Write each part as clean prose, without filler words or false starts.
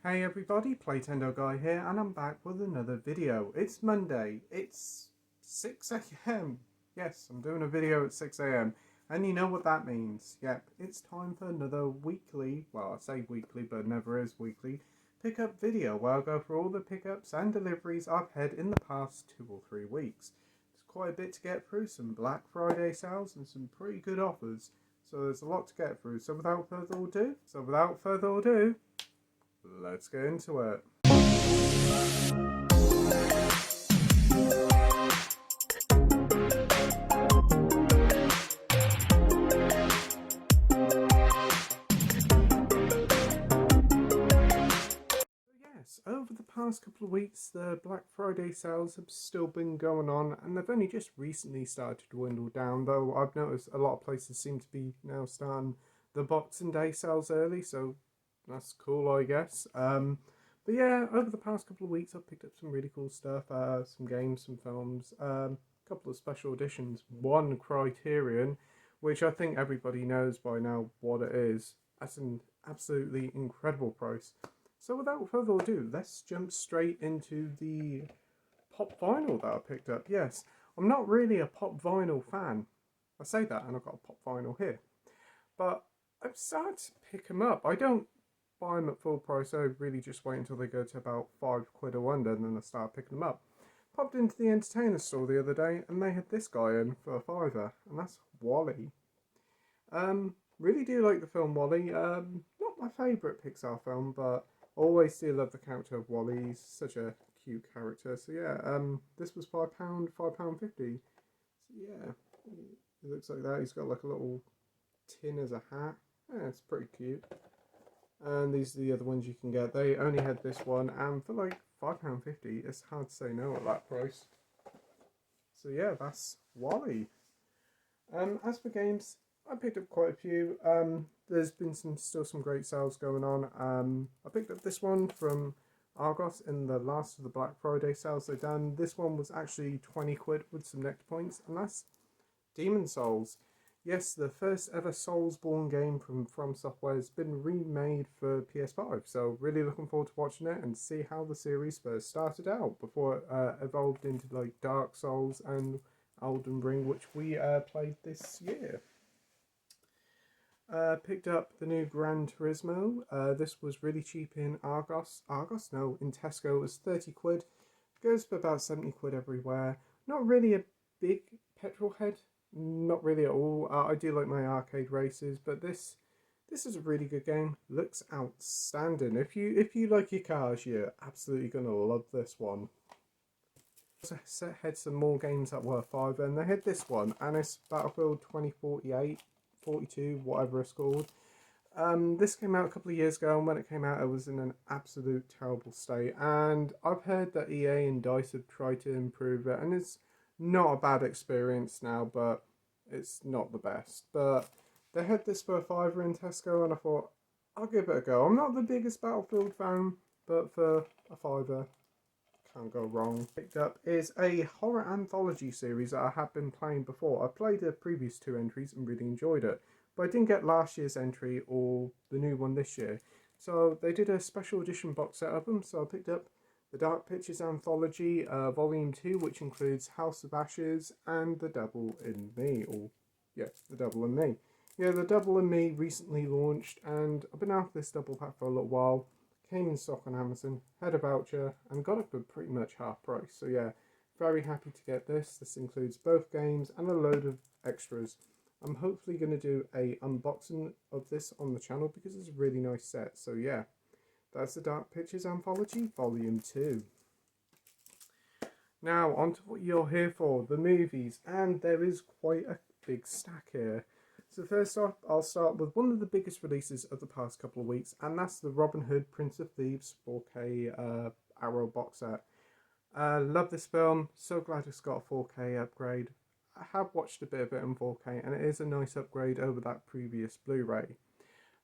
Hey everybody, Playtendoguy here, and I'm back with another video. It's Monday, it's 6 AM. Yes, I'm doing a video at 6 AM. And you know what that means. Yep, it's time for another weekly, well I say weekly but never is weekly, pickup video where I'll go through all the pickups and deliveries I've had in the past 2 or 3 weeks. There's quite a bit to get through, some Black Friday sales and some pretty good offers. So there's a lot to get through, so without further ado, let's get into it. Yes, over the past couple of weeks, the Black Friday sales have still been going on, and they've only just recently started to dwindle down, though I've noticed a lot of places seem to be now starting the Boxing Day sales early, so that's cool, I guess. But yeah, over the past couple of weeks I've picked up some really cool stuff, some games, some films, a couple of special editions, one Criterion, which I think everybody knows by now what it is. That's an absolutely incredible price. So without further ado, let's jump straight into the pop vinyl that I picked up. Yes, I'm not really a pop vinyl fan. I say that and I've got a pop vinyl here. But I've started to pick them up. I don't buy them at full price. I really just wait until they go to about £5 or under, and then I start picking them up. Popped into the entertainer store the other day and they had this guy in for £5, and that's Wall-E. Really do like the film Wall-E. Not my favourite Pixar film, but always do love the character of Wall-E. He's such a cute character. So yeah, this was £5, £5.50. So yeah, it looks like that. He's got like a little tin as a hat. Yeah, it's pretty cute. And these are the other ones you can get. They only had this one, and for like £5.50, it's hard to say no at that price. So yeah, that's Wall-E. As for games, I picked up quite a few. There's been still some great sales going on. I picked up this one from Argos in the last of the Black Friday sales they've done. This one was actually £20 with some nectar points, and that's Demon Souls. Yes, the first ever Soulsborne game from Software has been remade for PS5, so really looking forward to watching it and see how the series first started out before it evolved into like Dark Souls and Elden Ring, which we played this year. Picked up the new Gran Turismo. This was really cheap in in Tesco it was £30. Goes for about £70 everywhere. Not really a big petrol head. Not really at all. I do like my arcade races, but this is a really good game. Looks outstanding. If you like your cars, you're absolutely gonna love this one. Also had some more games that were £5, and they had this one, and it's Battlefield 2048, 42, whatever it's called. This came out a couple of years ago, and when it came out, it was in an absolute terrible state. And I've heard that EA and DICE have tried to improve it, and it's not a bad experience now, but it's not the best. But they had this for £5 in Tesco, and I thought, I'll give it a go. I'm not the biggest Battlefield fan, but for a £5, can't go wrong. Picked up is a horror anthology series that I have been playing before. I played the previous 2 entries and really enjoyed it, but I didn't get last year's entry or the new one this year. So they did a special edition box set of them, so I picked up the Dark Pictures Anthology, Volume 2, which includes House of Ashes and The Devil in Me. The Devil in Me. Yeah, The Devil in Me recently launched, and I've been after this double pack for a little while. Came in stock on Amazon, had a voucher, and got it for pretty much half price. So yeah, very happy to get this. This includes both games and a load of extras. I'm hopefully going to do a unboxing of this on the channel because it's a really nice set. So yeah. That's the Dark Pictures Anthology, Volume 2. Now, on to what you're here for, the movies, and there is quite a big stack here. So first off, I'll start with one of the biggest releases of the past couple of weeks, and that's the Robin Hood, Prince of Thieves 4K Arrow box set. Love this film, so glad it's got a 4K upgrade. I have watched a bit of it in 4K, and it is a nice upgrade over that previous Blu-ray.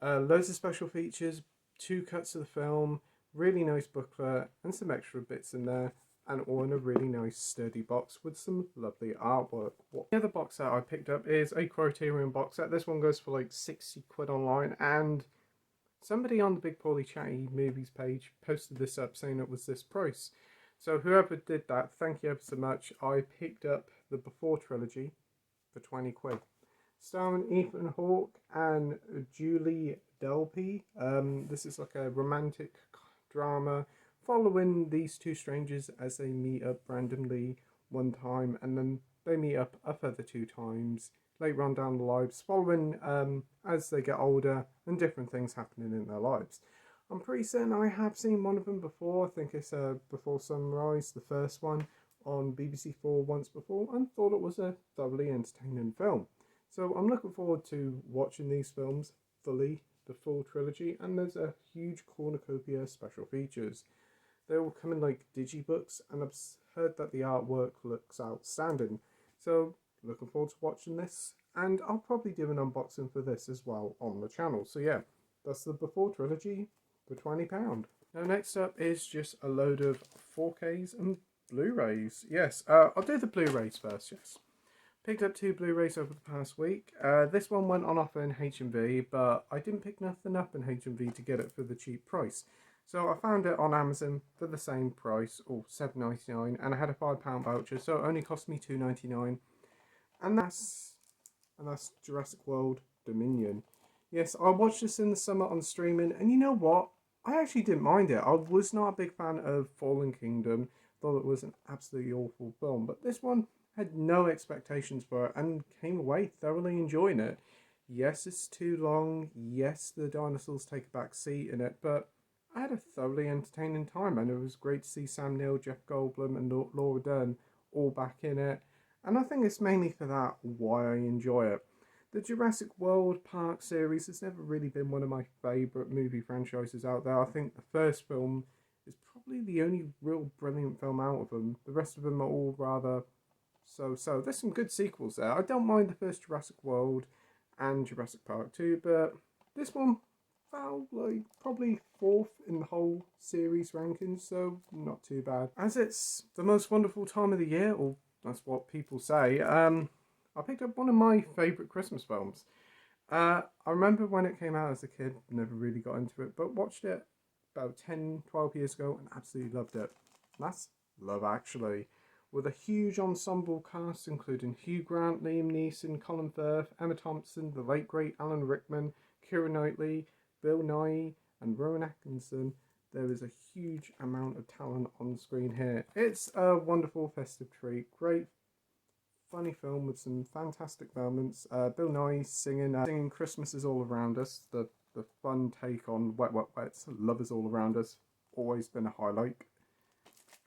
Loads of special features, 2 cuts of the film, really nice booklet, and some extra bits in there, and all in a really nice sturdy box with some lovely artwork. The other box set I picked up is a Criterion box set. This one goes for like £60 online, and Somebody on the Big Paulie Chatty Movies page posted this up saying it was this price. So whoever did that, thank you ever so much. I picked up the Before trilogy for 20 quid. Starring Ethan Hawke and Julie Delpy. This is like a romantic drama following these two strangers as they meet up randomly one time, and then they meet up a further 2 times later on down the lives, following as they get older and different things happening in their lives. I'm pretty certain I have seen one of them before. I think it's Before Sunrise, the first one, on BBC4 once before, and thought it was a thoroughly entertaining film. So I'm looking forward to watching these films fully, the full trilogy, and there's a huge cornucopia of special features. They all come in like digibooks, and I've heard that the artwork looks outstanding. So looking forward to watching this, and I'll probably do an unboxing for this as well on the channel. So yeah, that's the Before trilogy for £20. Now next up is just a load of 4Ks and Blu-rays. Yes, I'll do the Blu-rays first, yes. Picked up 2 Blu-rays over the past week. This one went on offer in H&V, but I didn't pick nothing up in H&V to get it for the cheap price. So I found it on Amazon for the same price, or £7.99, and I had a £5 voucher, so it only cost me £2.99. And that's Jurassic World Dominion. Yes, I watched this in the summer on streaming, and you know what? I actually didn't mind it. I was not a big fan of Fallen Kingdom, thought it was an absolutely awful film, but this one had no expectations for it and came away thoroughly enjoying it. Yes, it's too long. Yes, the dinosaurs take a back seat in it, but I had a thoroughly entertaining time, and it was great to see Sam Neill, Jeff Goldblum, and Laura Dern all back in it. And I think it's mainly for that why I enjoy it. The Jurassic World Park series has never really been one of my favourite movie franchises out there. I think the first film is probably the only real brilliant film out of them. The rest of them are all rather so. There's some good sequels there. I don't mind the first Jurassic World and Jurassic Park 2, but this one fell like probably 4th in the whole series rankings, so not too bad. As it's the most wonderful time of the year, or that's what people say, I picked up one of my favourite Christmas films. I remember when it came out as a kid, never really got into it, but watched it about 10, 12 years ago and absolutely loved it. And that's Love Actually, with a huge ensemble cast including Hugh Grant, Liam Neeson, Colin Firth, Emma Thompson, the late great Alan Rickman, Keira Knightley, Bill Nighy and Rowan Atkinson. There is a huge amount of talent on screen here. It's a wonderful festive treat, great funny film with some fantastic moments. Bill Nighy singing Christmas is All Around Us, the fun take on Wet Wet Wet's Love is All Around Us, always been a highlight.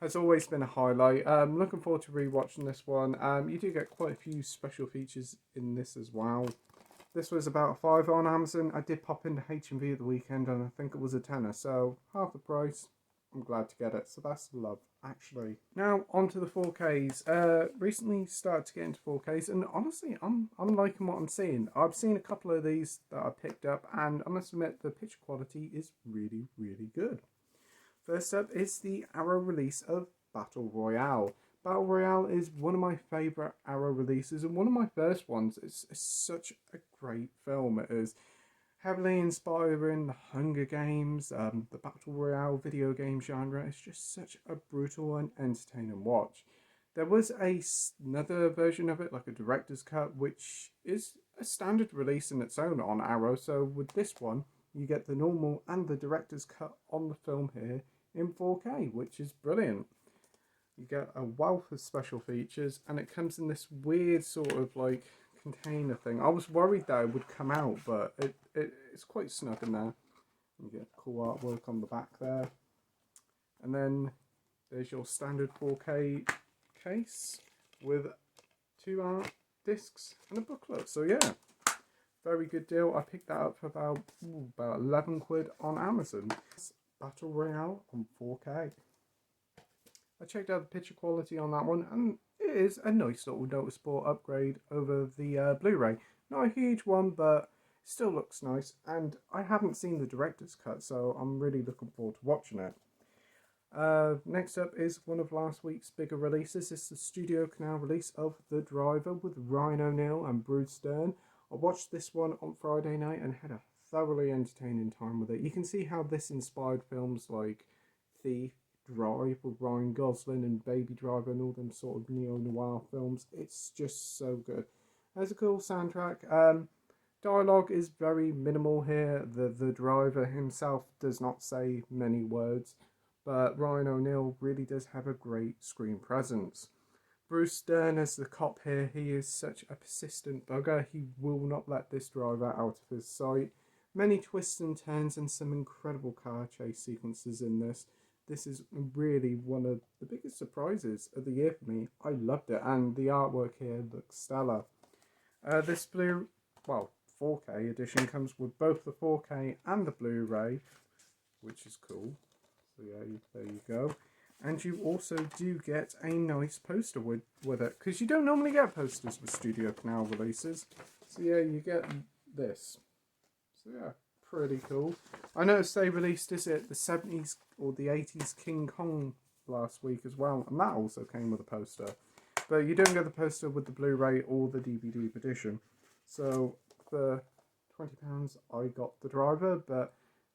Has always been a highlight. Looking forward to rewatching this one. You do get quite a few special features in this as well. This was about a £5 on Amazon. I did pop into H&V at the weekend and I think it was a tenner, so half the price. I'm glad to get it. So that's Love Actually. Now on to the 4Ks. Recently started to get into 4Ks, and honestly I'm liking what I'm seeing. I've seen a couple of these that I picked up, and I must admit the picture quality is really, really good. First up is the Arrow release of Battle Royale. Battle Royale is one of my favourite Arrow releases and one of my first ones. It's such a great film. It is heavily inspiring the Hunger Games, the Battle Royale video game genre. It's just such a brutal and entertaining watch. There was another version of it, like a director's cut, which is a standard release in its own on Arrow. So with this one, you get the normal and the director's cut on the film here in 4K, which is brilliant. You get a wealth of special features, and it comes in this weird sort of like container thing. I was worried that it would come out, but it's quite snug in there. You get cool artwork on the back there. And then there's your standard 4K case with 2 art discs and a booklet. So yeah, very good deal. I picked that up for about 11 quid on Amazon. Battle Royale on 4K. I checked out the picture quality on that one, and it is a nice little noticeable upgrade over the Blu-ray. Not a huge one, but it still looks nice, and I haven't seen the director's cut, so I'm really looking forward to watching it. Next up is one of last week's bigger releases. It's the Studio Canal release of The Driver with Ryan O'Neill and Bruce Dern. I watched this one on Friday night and had a thoroughly entertaining time with it. You can see how this inspired films like Thief, Drive with Ryan Gosling and Baby Driver and all them sort of neo-noir films. It's just so good. There's a cool soundtrack. Dialogue is very minimal here. The driver himself does not say many words, but Ryan O'Neal really does have a great screen presence. Bruce Dern as the cop here, he is such a persistent bugger. He will not let this driver out of his sight. Many twists and turns and some incredible car chase sequences in this. This is really one of the biggest surprises of the year for me. I loved it, and the artwork here looks stellar. This 4K edition comes with both the 4K and the Blu-ray, which is cool. So yeah, there you go. And you also do get a nice poster with it, because you don't normally get posters with Studio Canal releases. So yeah, you get this. So yeah, pretty cool. I noticed they released, is it the 70s or the 80s King Kong last week as well, and that also came with a poster. But you don't get the poster with the Blu-ray or the DVD edition. So for £20 I got the driver, but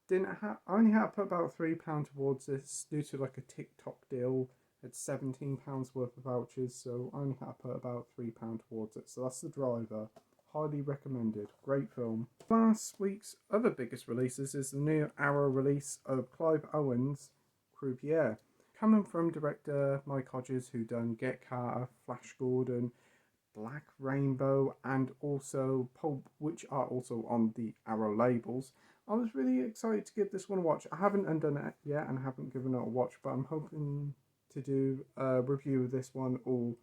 I only had to put about £3 towards this due to like a TikTok deal. It's £17 worth of vouchers, so I only had to put about £3 towards it. So that's the driver. Highly recommended. Great film. Last week's other biggest releases is the new Arrow release of Clive Owen's Croupier. Coming from director Mike Hodges, who done Get Carter, Flash Gordon, Black Rainbow, and also Pulp, which are also on the Arrow labels. I was really excited to give this one a watch. I haven't undone it yet and haven't given it a watch, but I'm hoping to do a review of this one, or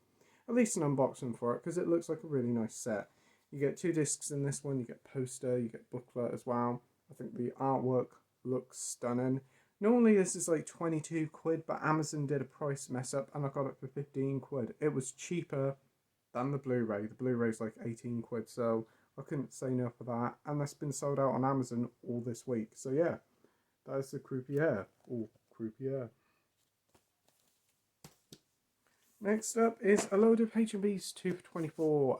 at least an unboxing for it, because it looks like a really nice set. You get 2 discs in this one, you get poster, you get booklet as well. I think the artwork looks stunning. Normally this is like 22 quid, but Amazon did a price mess up and I got it for 15 quid. It was cheaper than the Blu-ray. The Blu-ray's like 18 quid, so I couldn't say no for that. And that's been sold out on Amazon all this week. So yeah, that's the Croupier, or Croupier. Next up is a load of H&B's 2 for 24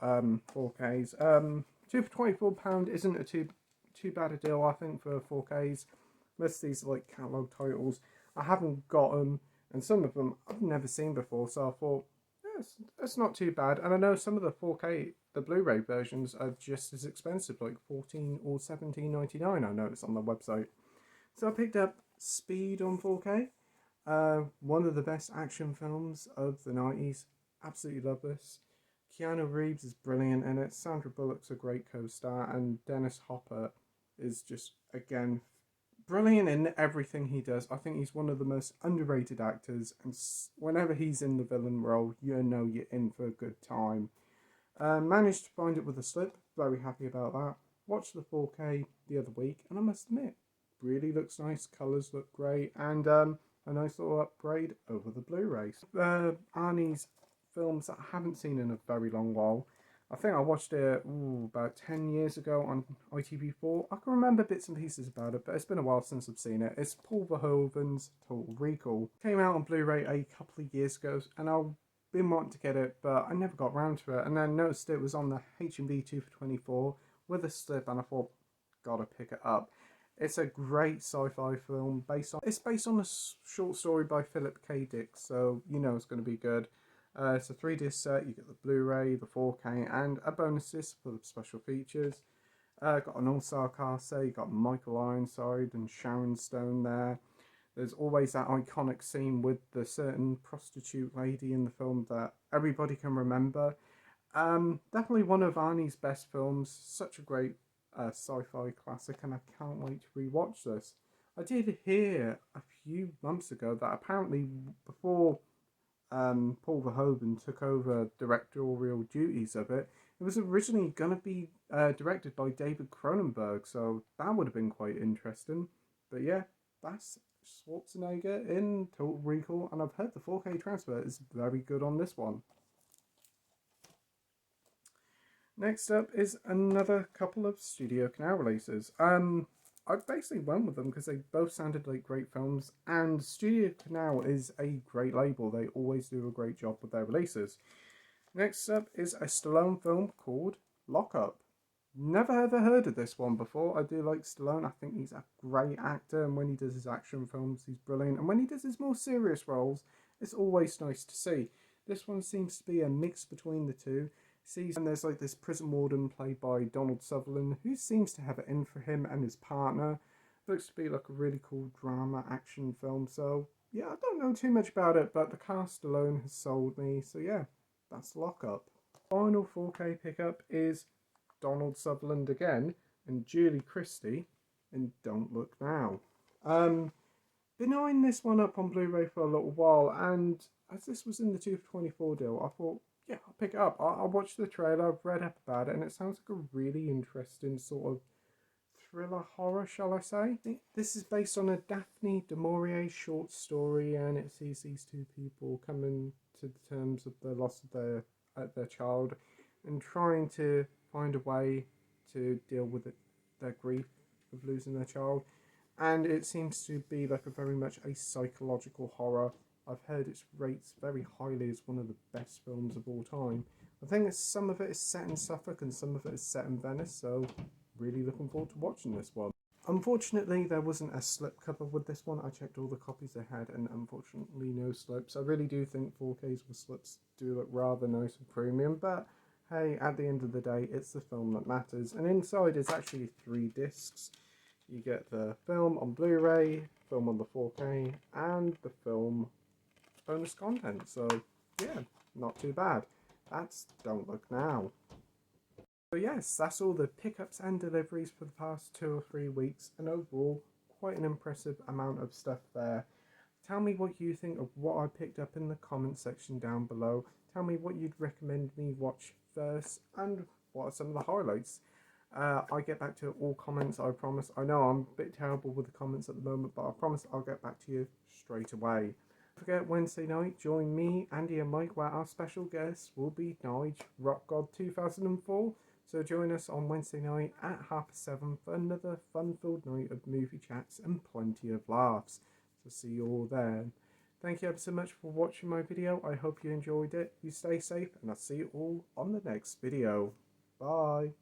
4Ks. 2 for £24 isn't a too bad a deal, I think, for 4Ks. Most of these are like catalogue titles. I haven't got them, and some of them I've never seen before, so I thought, yes, that's not too bad. And I know some of the 4K, the Blu-ray versions are just as expensive, like $14 or $17.99, I noticed on the website. So I picked up Speed on 4K. One of the best action films of the 90s. Absolutely love this. Keanu Reeves is brilliant in it. Sandra Bullock's a great co-star, and Dennis Hopper is just, again, brilliant in everything he does. I think he's one of the most underrated actors, and whenever he's in the villain role, you know you're in for a good time. Managed to find it with a slip. Very happy about that. Watched the 4K the other week, and I must admit, really looks nice. Colours look great, and a nice little upgrade over the Blu-ray. Arnie's films that I haven't seen in a very long while. I think I watched it about 10 years ago on ITV4. I can remember bits and pieces about it, but it's been a while since I've seen it. It's Paul Verhoeven's Total Recall. Came out on Blu-ray a couple of years ago, and I've been wanting to get it, but I never got around to it. And then noticed it was on the H&B 2 for 24 with a slip, and I thought, gotta pick it up. It's a great sci-fi film it's based on a short story by Philip K. Dick, so you know it's going to be good. It's a 3-disc set. You get the Blu-ray, the 4K, and a bonus disc for the special features. Got an all-star cast there. You got Michael Ironside and Sharon Stone there. There's always that iconic scene with the certain prostitute lady in the film that everybody can remember. Definitely one of Arnie's best films. Such a great sci-fi classic, and I can't wait to rewatch this. I did hear a few months ago that apparently before Paul Verhoeven took over directorial duties of it, it was originally going to be directed by David Cronenberg, so that would have been quite interesting. But yeah, that's Schwarzenegger in Total Recall, and I've heard the 4K transfer is very good on this one. Next up is another couple of Studio Canal releases. I basically went with them because they both sounded like great films, and Studio Canal is a great label. They always do a great job with their releases. Next up is a Stallone film called Lock Up. Never ever heard of this one before. I do like Stallone. I think he's a great actor, and when he does his action films, he's brilliant. And when he does his more serious roles, it's always nice to see. This one seems to be a mix between the two. And there's like this prison warden played by Donald Sutherland, who seems to have it in for him and his partner. Looks to be like a really cool drama action film. So yeah, I don't know too much about it, but the cast alone has sold me. So yeah, that's Lock Up. Final 4K pickup is Donald Sutherland again, and Julie Christie in Don't Look Now. Been eyeing this one up on Blu-ray for a little while, and as this was in the 2 for 24 deal, I thought, yeah, I'll pick it up. I'll watch the trailer, I've read up about it, and it sounds like a really interesting sort of thriller horror, shall I say. This is based on a Daphne du Maurier short story, and it sees these two people coming to the terms of the loss of their child and trying to find a way to deal with their grief of losing their child. And it seems to be like a very much a psychological horror. I've heard it rates very highly as one of the best films of all time. I think some of it is set in Suffolk and some of it is set in Venice, so really looking forward to watching this one. Unfortunately, there wasn't a slipcover with this one. I checked all the copies they had, and unfortunately no slips. I really do think 4Ks with slips do look rather nice and premium, but hey, at the end of the day, it's the film that matters. And inside is actually 3 discs. You get the film on Blu-ray, film on the 4K, and the film bonus content. So yeah, not too bad. That's Don't Look Now. So yes, that's all the pickups and deliveries for the past 2 or 3 weeks, and overall quite an impressive amount of stuff there. Tell me what you think of what I picked up in the comment section down below. Tell me what you'd recommend me watch first, and what are some of the highlights. I get back to all comments, I promise. I know I'm a bit terrible with the comments at the moment, but I promise I'll get back to you straight away. Don't forget, Wednesday night, join me, Andy and Mike, where our special guest will be Nige, Rock God 2004. So join us on Wednesday night at 7:30 for another fun-filled night of movie chats and plenty of laughs. So see you all then. Thank you ever so much for watching my video. I hope you enjoyed it. You stay safe, and I'll see you all on the next video. Bye.